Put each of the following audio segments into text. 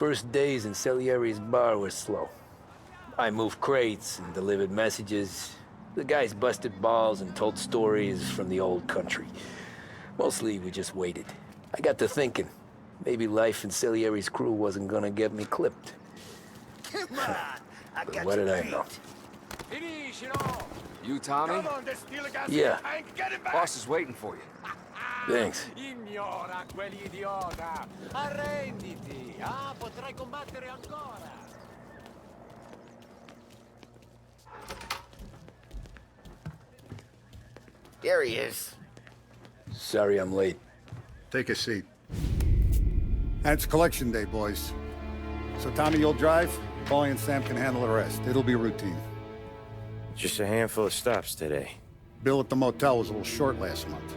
First days in Salieri's bar were slow. I moved crates and delivered messages. The guys busted balls and told stories from the old country. Mostly we just waited. I got to thinking, maybe life in Salieri's crew wasn't gonna get me clipped. Come on, I But got what you did I beat. know? You, Tommy? Come on, there's still a gas Yeah. tank. Get him back. Boss is waiting for you. Thanks. Ignora quell'idiota! Arrenditi! Ah, potrai combattere ancora! There he is. Sorry I'm late. Take a seat. And it's collection day, boys. So Tommy, you'll drive. Paulie and Sam can handle the rest. It'll be routine. Just a handful of stops today. Bill at the motel was a little short last month.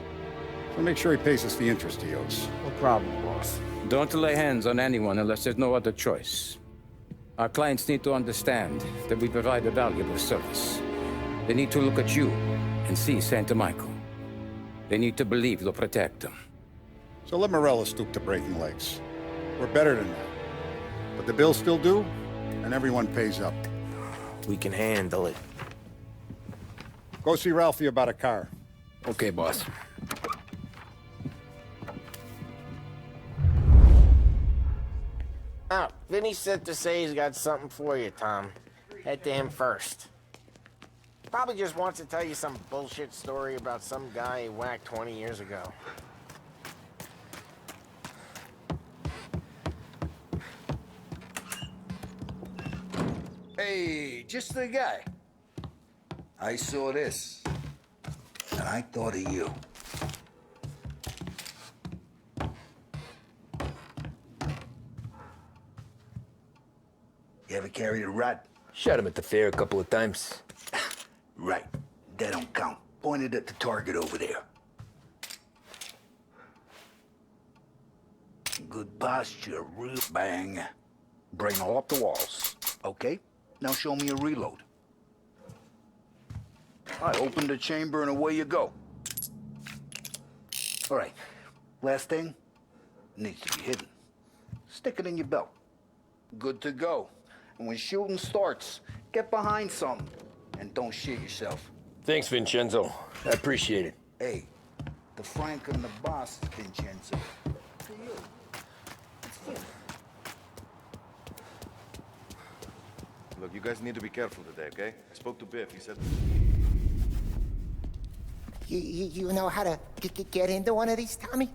So make sure he pays us the interest he owes. No problem, boss. Don't lay hands on anyone unless there's no other choice. Our clients need to understand that we provide a valuable service. They need to look at you and see Santa Michael. They need to believe you'll protect them. So let Morella stoop to breaking legs. We're better than that. But the bills still due, and everyone pays up. We can handle it. Go see Ralphie about a car. Okay, boss. Oh, Vinny sent to say he's got something for you, Tom. Head to him first. Probably just wants to tell you some bullshit story about some guy he whacked 20 years ago. Hey, just the guy. I saw this, and I thought of you. You ever carried a rat? Shot him at the fair a couple of times. Right. That don't count. Pointed at the target over there. Good posture, real bang. Brain all up the walls. Okay? Now show me a reload. I open the chamber and away you go. All right. Last thing. Needs to be hidden. Stick it in your belt. Good to go. And when shooting starts, get behind something. And don't shit yourself. Thanks, Vincenzo. I appreciate it. Hey, the Frank and the boss, Vincenzo. For you. It's you. Look, you guys need to be careful today, okay? I spoke to Biff. He said... You know how to get into one of these, Tommy?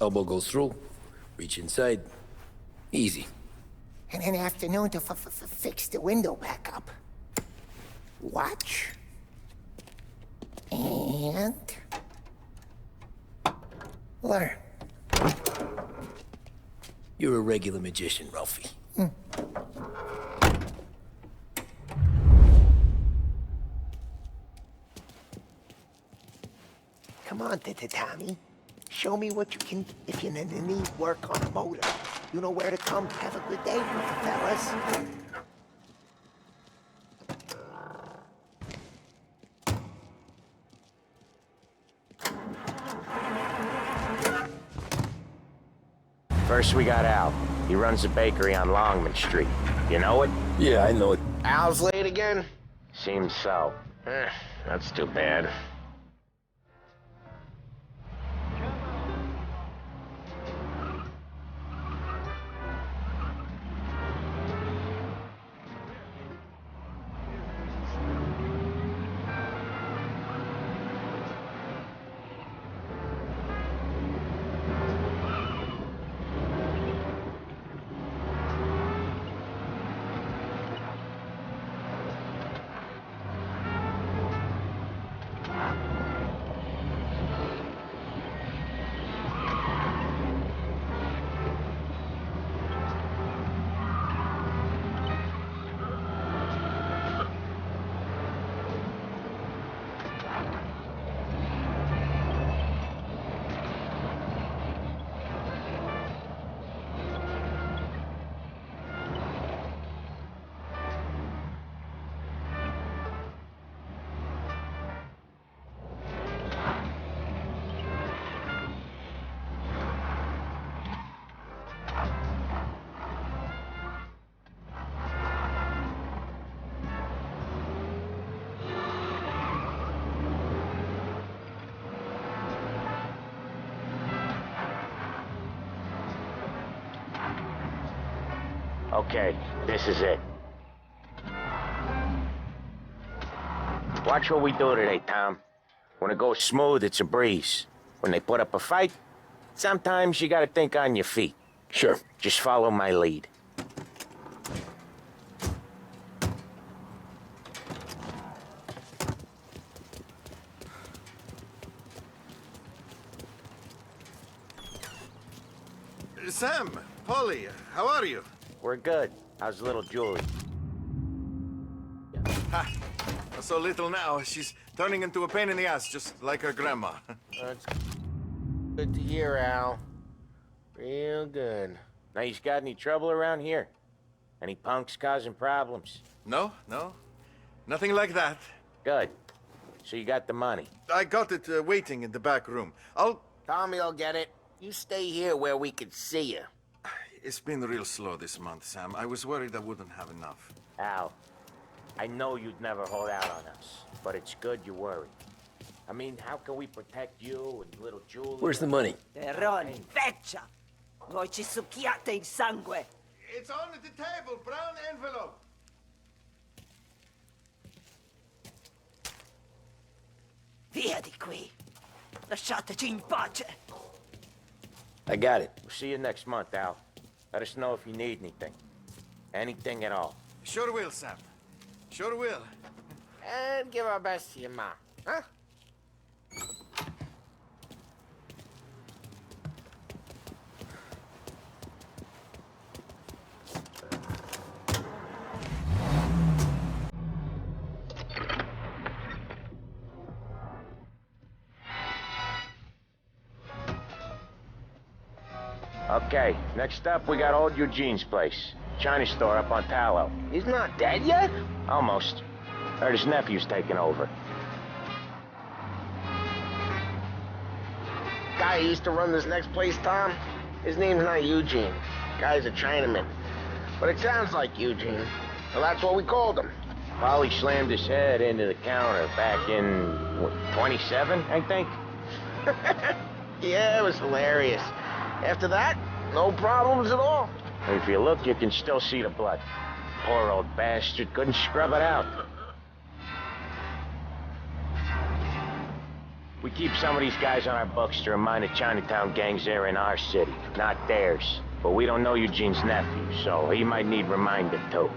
Elbow goes through. Reach inside. Easy. And an afternoon to fix the window back up. Watch. And... learn. You're a regular magician, Ralphie. Come on, Tommy. Show me what you can if you need work on a motor. You know where to come. Have a good day, fellas. First we got Al. He runs a bakery on Longman Street. You know it? Yeah, I know it. Al's late again? Seems so. That's too bad. Okay, this is it. Watch what we do today, Tom. When it goes smooth, it's a breeze. When they put up a fight, sometimes you gotta think on your feet. Sure. Just follow my lead. Sam, Polly, how are you? We're good. How's little Julie? Ha! So little now, she's turning into a pain in the ass, just like her grandma. That's good to hear, Al. Real good. Now, you got any trouble around here? Any punks causing problems? No, nothing like that. Good. So you got the money. I got it waiting in the back room. Tommy'll get it. You stay here where we can see you. It's been real slow this month, Sam. I was worried I wouldn't have enough. Al, I know you'd never hold out on us, but it's good you worry. I mean, how can we protect you and little Julie? Where's the money? Terrone, feccia! Voi ci succhiate il sangue! It's on the table, brown envelope. Via di qui! Lasciateci in pace! I got it. We'll see you next month, Al. Let us know if you need anything. Anything at all. Sure will, Sam. Sure will. And give our best to your mom, huh? Okay, next up we got old Eugene's place. Chinese store up on Tallow. He's not dead yet? Almost. Heard his nephew's taking over. Guy who used to run this next place, Tom, his name's not Eugene. Guy's a Chinaman. But it sounds like Eugene. Well, that's what we called him. Polly slammed his head into the counter back in, what, 27, I think? Yeah, it was hilarious. After that, no problems at all. And if you look, you can still see the blood. Poor old bastard couldn't scrub it out. We keep some of these guys on our books to remind the Chinatown gangs they're in our city, not theirs. But we don't know Eugene's nephew, so he might need reminded too.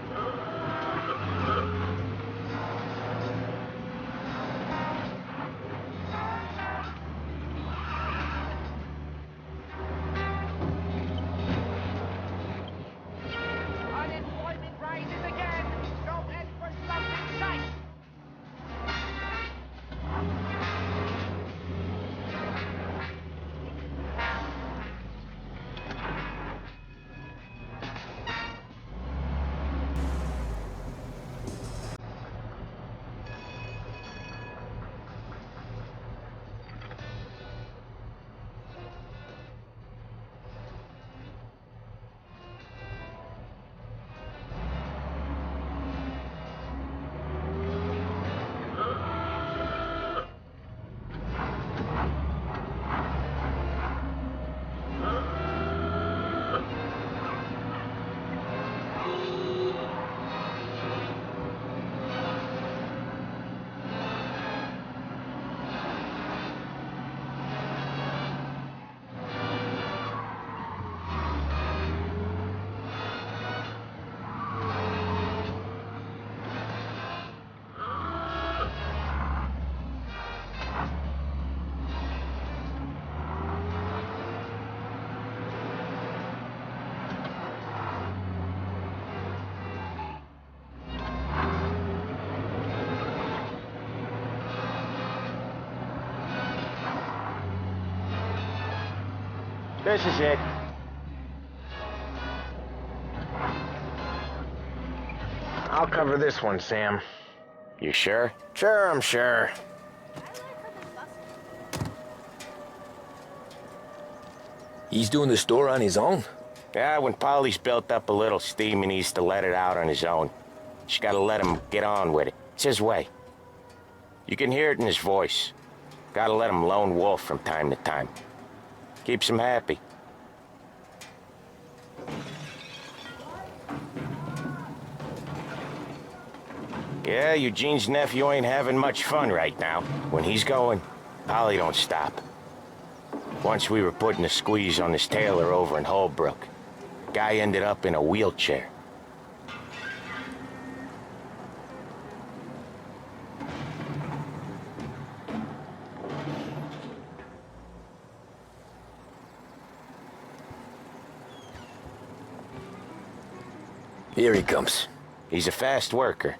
This is it. I'll cover this one, Sam. You sure? Sure, I'm sure. He's doing the store on his own? Yeah, when Polly's built up a little steam, he needs to let it out on his own. Just gotta let him get on with it. It's his way. You can hear it in his voice. Gotta let him lone wolf from time to time. Keeps him happy. Yeah, Eugene's nephew ain't having much fun right now. When he's going, Polly don't stop. Once we were putting a squeeze on this tailor over in Holbrook. Guy ended up in a wheelchair. Here he comes. He's a fast worker.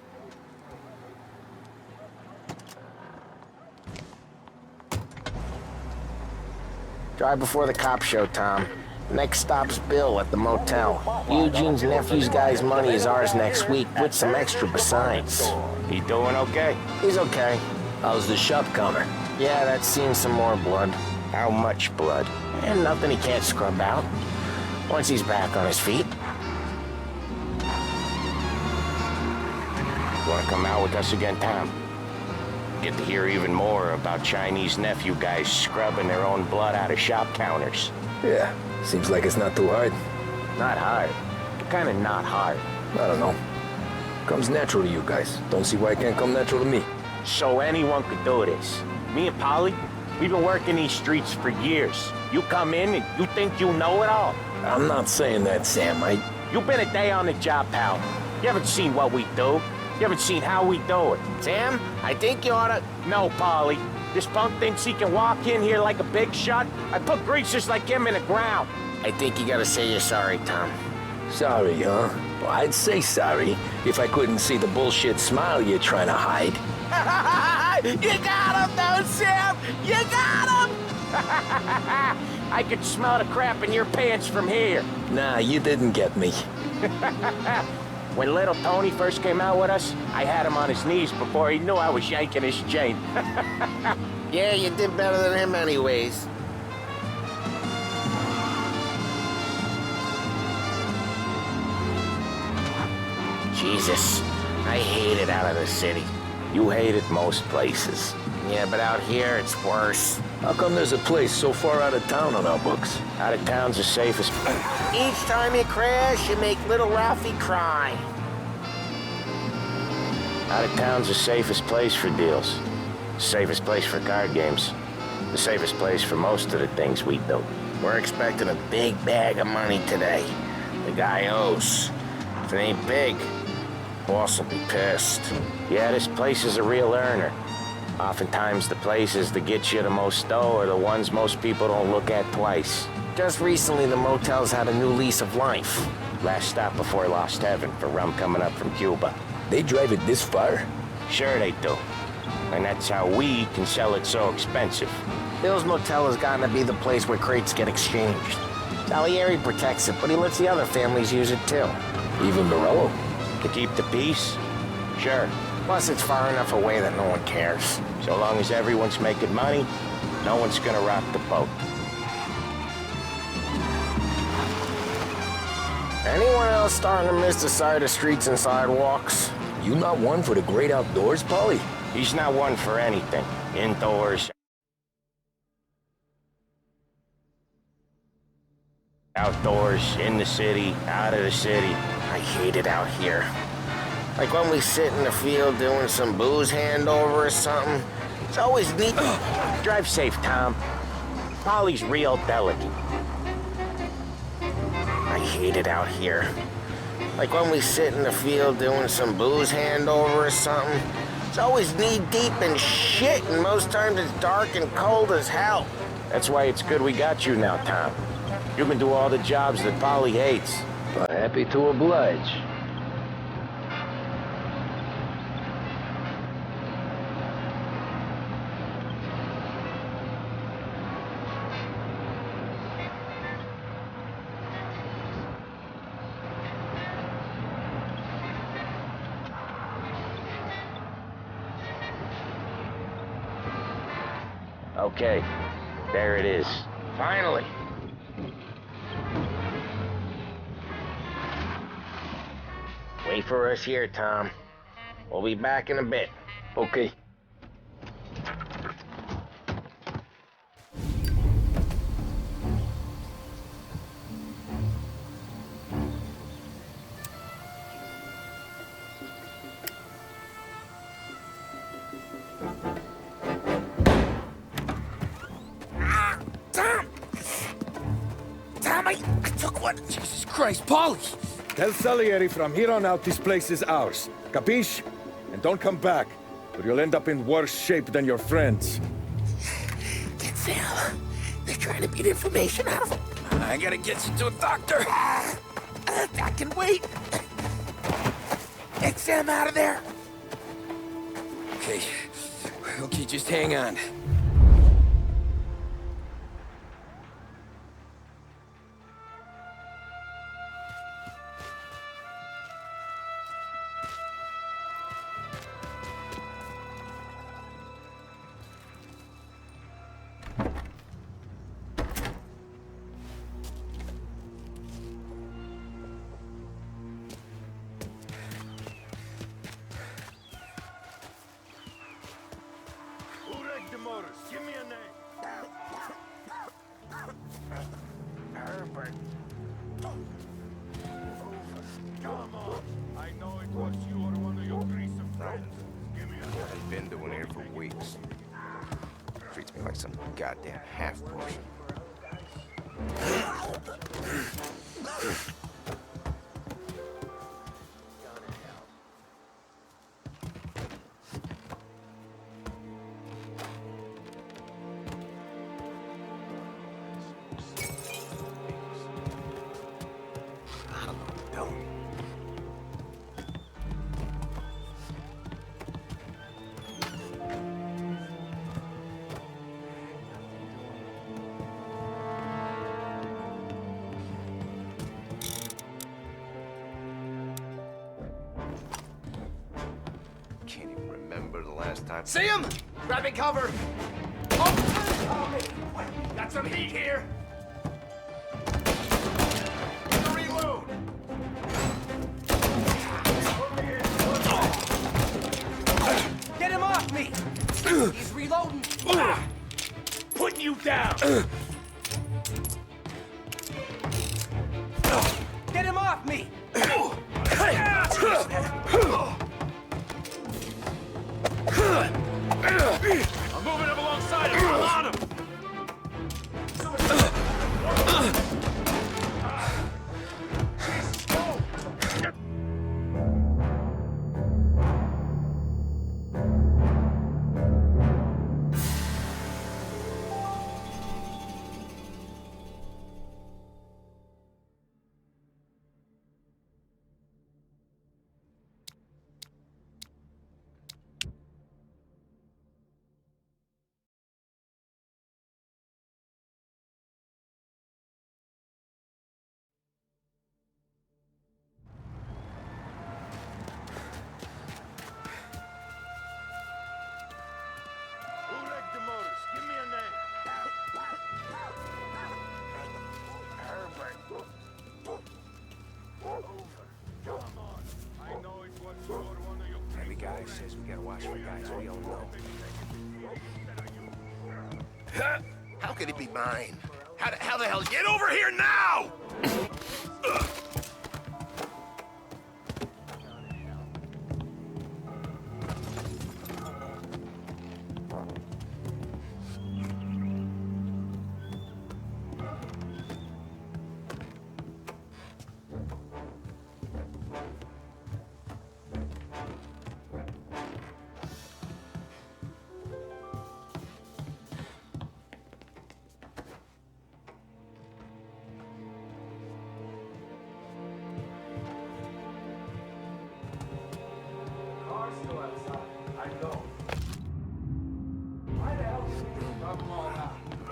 Drive before the cops show, Tom. Next stop's Bill at the motel. Eugene's nephew's guy's money is ours next week, with some extra besides. He doing okay? He's okay. How's the shop counter? Yeah, that's seen some more blood. How much blood? And nothing he can't scrub out. Once he's back on his feet. Want to come out with us again, Tom? Get to hear even more about Chinese nephew guys scrubbing their own blood out of shop counters. Yeah, seems like it's not too hard. Not hard. Kinda not hard. I don't know. Comes natural to you guys. Don't see why it can't come natural to me. So anyone could do this. Me and Polly, we've been working these streets for years. You come in and you think you know it all. I'm not saying that, Sam. You've been a day on the job, pal. You haven't seen what we do. You haven't seen how we do it. Sam, I think you oughta... No, Polly. This punk thinks he can walk in here like a big shot. I put greasers like him in the ground. I think you gotta say you're sorry, Tom. Sorry, huh? Well, I'd say sorry if I couldn't see the bullshit smile you're trying to hide. You got him, though, Sam! You got him! I could smell the crap in your pants from here. Nah, you didn't get me. When little Tony first came out with us, I had him on his knees before he knew I was yanking his chain. Yeah, you did better than him anyways. Jesus, I hate it out of the city. You hate it most places. Yeah, but out here, it's worse. How come there's a place so far out of town on our books? Out of town's the safest. Each time you crash, you make little Ralphie cry. Out of town's the safest place for deals. Safest place for card games. The safest place for most of the things we do. We're expecting a big bag of money today. The guy owes. If it ain't big, boss will be pissed. Yeah, this place is a real earner. Oftentimes the places that get you the most dough are the ones most people don't look at twice. Just recently the motel's had a new lease of life. Last stop before Lost Heaven for rum coming up from Cuba. They drive it this far? Sure they do. And that's how we can sell it so expensive. Bill's Motel has gotten to be the place where crates get exchanged. Salieri protects it, but he lets the other families use it too. Even Morello? To keep the peace? Sure. Plus, it's far enough away that no one cares. So long as everyone's making money, no one's gonna rock the boat. Anyone else starting to miss the side of streets and sidewalks? You not one for the great outdoors, Polly? He's not one for anything. Indoors, outdoors, in the city, out of the city. I hate it out here. Like when we sit in the field doing some booze handover or something. It's always neat. Drive safe, Tom. Polly's real delicate. I hate it out here. Like when we sit in the field doing some booze handover or something. It's always knee-deep in shit, and most times it's dark and cold as hell. That's why it's good we got you now, Tom. You can do all the jobs that Polly hates. Happy to oblige. Okay, there it is. Finally. Wait for us here, Tom. We'll be back in a bit. Okay. What? Jesus Christ, Polly! Tell Salieri from here on out this place is ours. Capiche? And don't come back, or you'll end up in worse shape than your friends. Get Sam. They're trying to beat information out of him. I gotta get you to a doctor. I can wait. Get Sam out of there. Okay. Okay, just hang on. Give me a name. Herbert. Come on. I know it was you or one of your greasy friends. Give me a name. I've been doing here for weeks. Treats me like some goddamn half-portion. Can't even remember the last time. See him? Grabbing cover. Oh, got some heat here. Reload. Get him off me. He's reloading. Putting you down. Get him off me. I'm moving up alongside him. I'm on him. Every guy says we gotta watch for guys we don't know. How could it be mine? How the hell? Get over here now!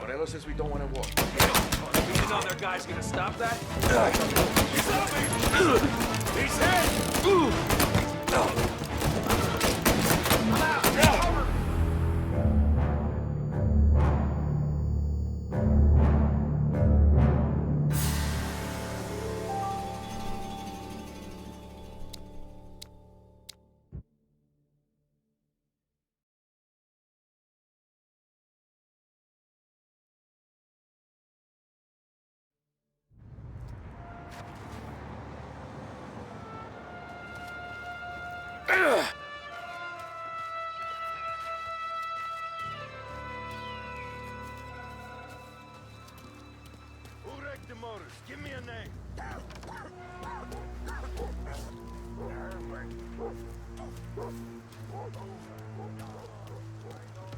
Morello says we don't want to walk. You know their guy's gonna stop that? He's on me! He's hit! I'm out! Cover! Who wrecked the motors? Give me a name.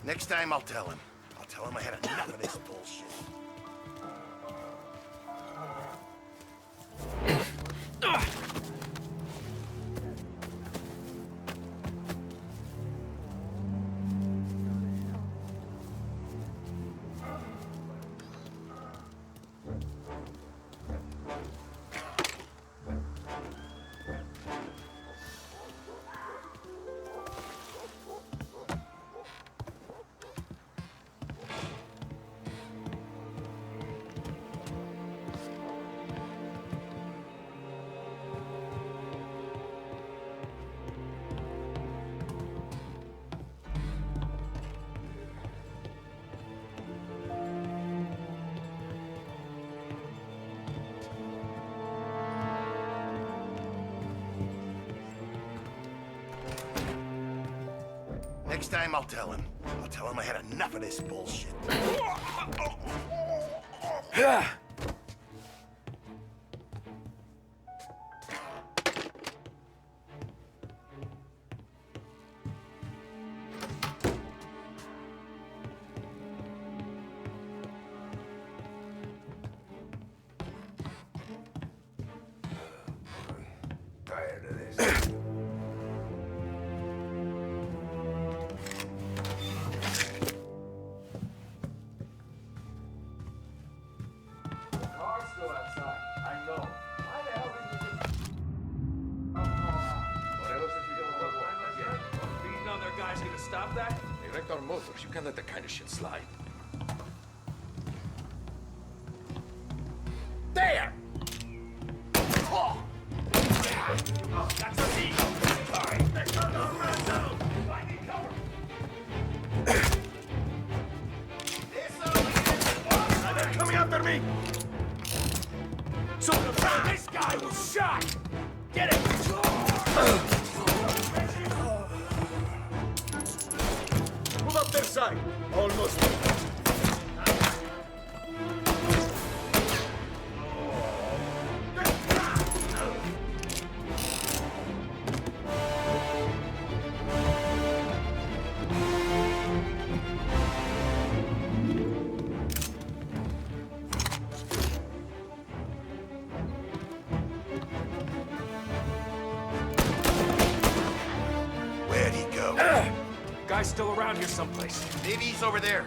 Next time I'll tell him. I'll tell him I had enough of this bullshit. Next time I'll tell him. I'll tell him I had enough of this bullshit. Tired of this. Stop that? They wrecked our motors. You can't let that kind of shit slide. There! Oh, that's a knee! All right, they're down. I need cover! They're coming after me! So this guy was shot! Get it! Move up their side. Almost. Where'd he go? Guy's still around here someplace. Maybe he's over there.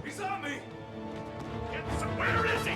He's on me! Where is he?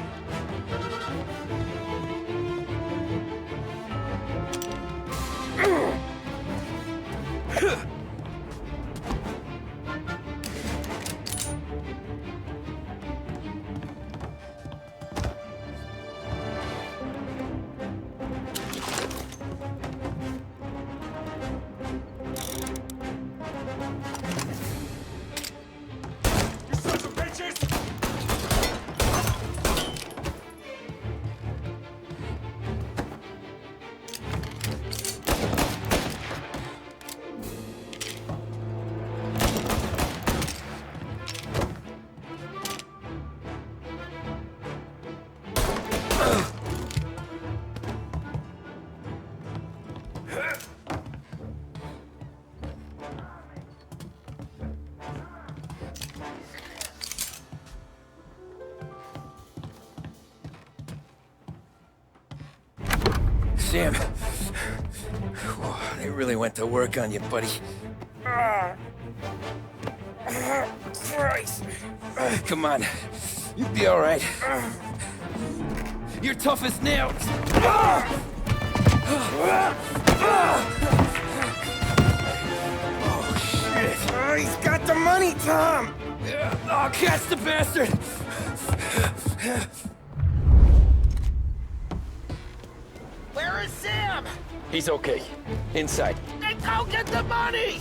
Sam. They really went to work on you, buddy. Christ. Come on. You'll be all right. You're tough as nails. Oh, shit. Oh, he's got the money, Tom! Oh, catch the bastard! Where is Sam? He's okay. Inside. Then go get the money!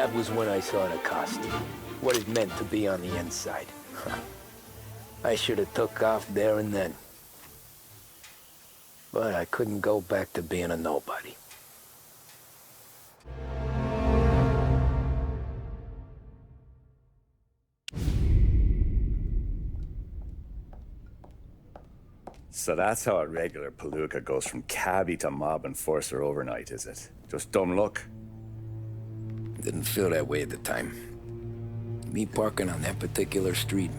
That was when I saw the cost. What it meant to be on the inside. I should have took off there and then. But I couldn't go back to being a nobody. So that's how a regular palooka goes from cabbie to mob enforcer overnight, is it? Just dumb luck? Didn't feel that way at the time. Me parking on that particular street,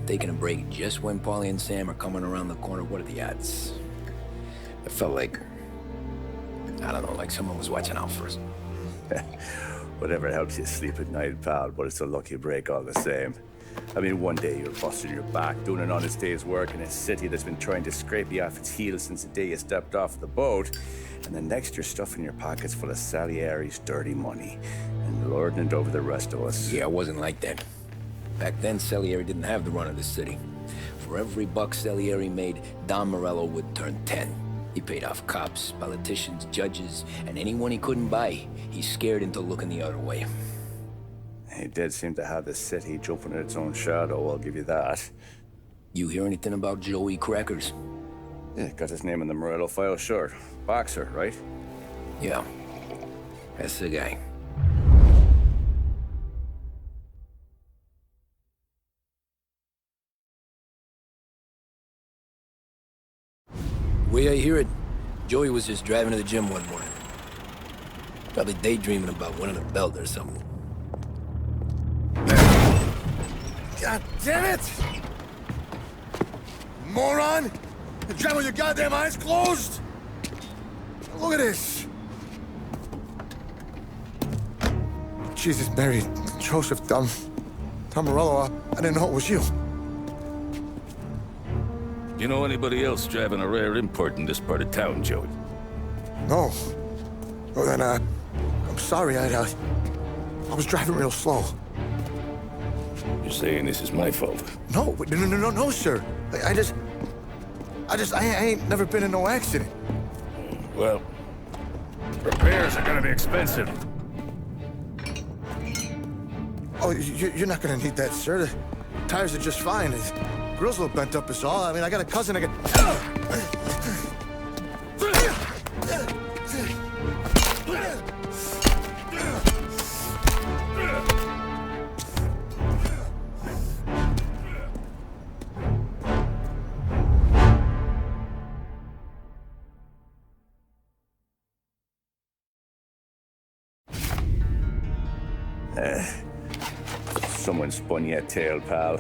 taking a break just when Paulie and Sam are coming around the corner, what are the odds? It felt like, I don't know, like someone was watching out for us. Whatever helps you sleep at night, pal, but it's a lucky break all the same. I mean, one day you're busting your back, doing an honest day's work in a city that's been trying to scrape you off its heels since the day you stepped off the boat, and the next you're stuffing your pockets full of Salieri's dirty money and lording it over the rest of us. Yeah, it wasn't like that. Back then, Salieri didn't have the run of the city. For every buck Salieri made, Don Morello would turn 10. He paid off cops, politicians, judges, and anyone he couldn't buy, he scared into looking the other way. He did seem to have the city jumping at its own shadow, I'll give you that. You hear anything about Joey Crackers? Yeah, got his name in the Morello file, sure. Boxer, right? Yeah, that's the guy. Way I hear it, Joey was just driving to the gym one morning. Probably daydreaming about winning a belt or something. God damn it! Moron! You drive with your goddamn eyes closed? Look at this! Jesus, Mary, Joseph, Tom Morello, I didn't know it was you. You know anybody else driving a rare import in this part of town, Joey? No. Well then, I'm sorry, I was driving real slow. You're saying this is my fault? No, no, sir. I ain't never been in no accident. Well, repairs are gonna be expensive. Oh, you're not gonna need that, sir. The tires are just fine. The grill's a little bent up is all. I mean, I got a cousin I can... Someone spun you a tale, pal.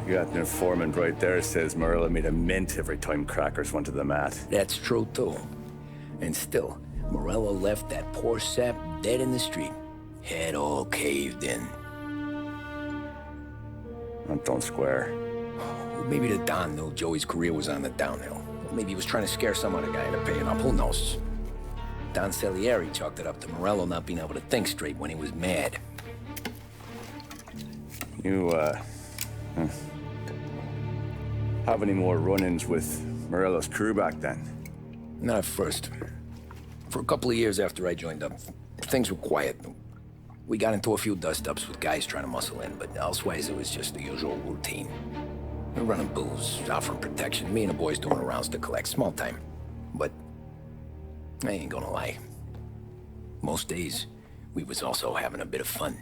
You got an informant right there says Morello made a mint every time Crackers went to the mat. That's true, too. And still, Morello left that poor sap dead in the street. Head all caved in. That don't square. Maybe the Don knew Joey's career was on the downhill. Maybe he was trying to scare some other guy into paying up. Who knows? Don Salieri chalked it up to Morello not being able to think straight when he was mad. You, have any more run-ins with Morello's crew back then? Not at first. For a couple of years after I joined up, things were quiet. We got into a few dust-ups with guys trying to muscle in, but elsewise it was just the usual routine. We're running booze, offering protection, me and the boys doing the rounds to collect, small time. But I ain't gonna lie. Most days, we was also having a bit of fun.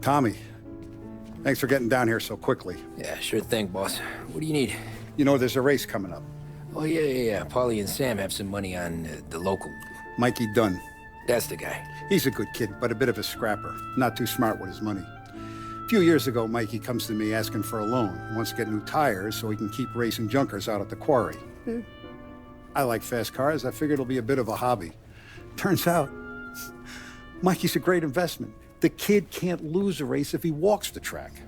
Tommy, thanks for getting down here so quickly. Yeah, sure thing, boss. What do you need? You know, there's a race coming up. Oh, yeah. Paulie and Sam have some money on the local. Mikey Dunn. That's the guy. He's a good kid, but a bit of a scrapper. Not too smart with his money. A few years ago, Mikey comes to me asking for a loan. He wants to get new tires so he can keep racing junkers out at the quarry. I like fast cars. I figured it'll be a bit of a hobby. Turns out, Mikey's a great investment. The kid can't lose a race if he walks the track.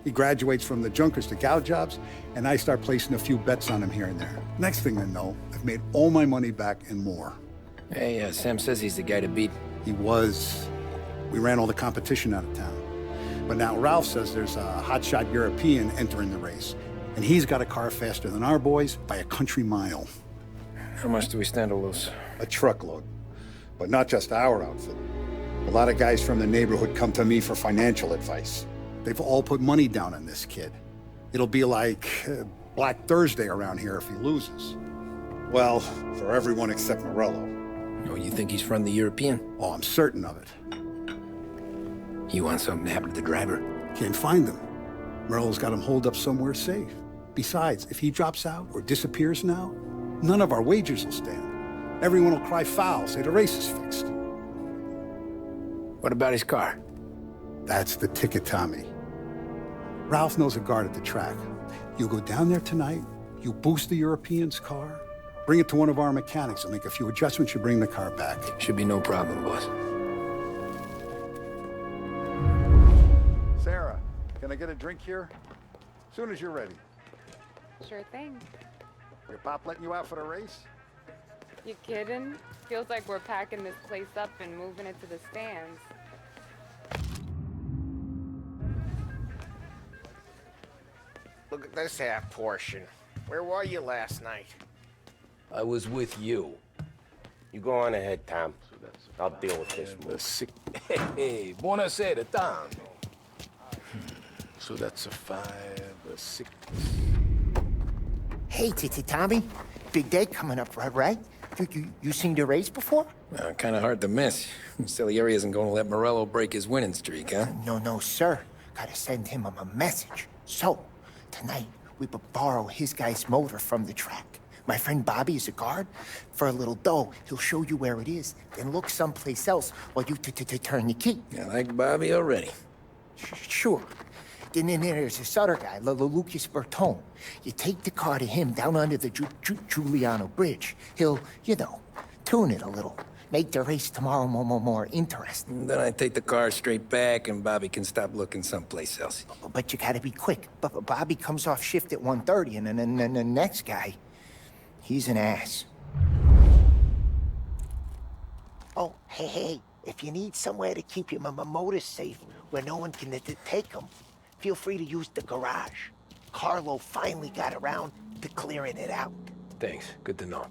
He graduates from the junkers to gal jobs, and I start placing a few bets on him here and there. Next thing I know, I've made all my money back and more. Hey, Sam says he's the guy to beat. He was. We ran all the competition out of town. But now Ralph says there's a hotshot European entering the race. And he's got a car faster than our boys by a country mile. How much do we stand to lose? A truckload. But not just our outfit. A lot of guys from the neighborhood come to me for financial advice. They've all put money down on this kid. It'll be like Black Thursday around here if he loses. Well, for everyone except Morello. Oh, you think he's from the European? Oh, I'm certain of it. You want something to happen to the driver? Can't find him. Morello's got him holed up somewhere safe. Besides, if he drops out or disappears now, none of our wagers will stand. Everyone will cry foul, say the race is fixed. What about his car? That's the ticket, Tommy. Ralph knows a guard at the track. You go down there tonight, you boost the European's car, bring it to one of our mechanics, and make a few adjustments, you bring the car back. Should be no problem, boss. Sarah, can I get a drink here? As soon as you're ready. Sure thing. Your pop letting you out for the race? You kidding? Feels like we're packing this place up and moving it to the stands. Look at this half portion. Where were you last night? I was with you. You go on ahead, Tom. I'll deal with this one. Hey, buonasera, Tom. So that's a 5, a 6. Hey, Tommy. Big day coming up, right? You seen the race before? Kind of hard to miss. Salieri isn't going to let Morello break his winning streak, huh? No, sir. Gotta send him a message. So, tonight, we borrow his guy's motor from the track. My friend Bobby is a guard. For a little dough, he'll show you where it is, then look someplace else while you turn the key. I like Bobby already. Sure. Then there's this other guy, Lucas Bertone. You take the car to him down under the Giuliano Bridge. He'll, tune it a little. Make the race tomorrow more interesting. Then I take the car straight back and Bobby can stop looking someplace else. But you gotta be quick. But Bobby comes off shift at 1:30, and then the next guy, he's an ass. Oh, hey, if you need somewhere to keep your motor safe where no one can take them, feel free to use the garage. Carlo finally got around to clearing it out. Thanks. Good to know.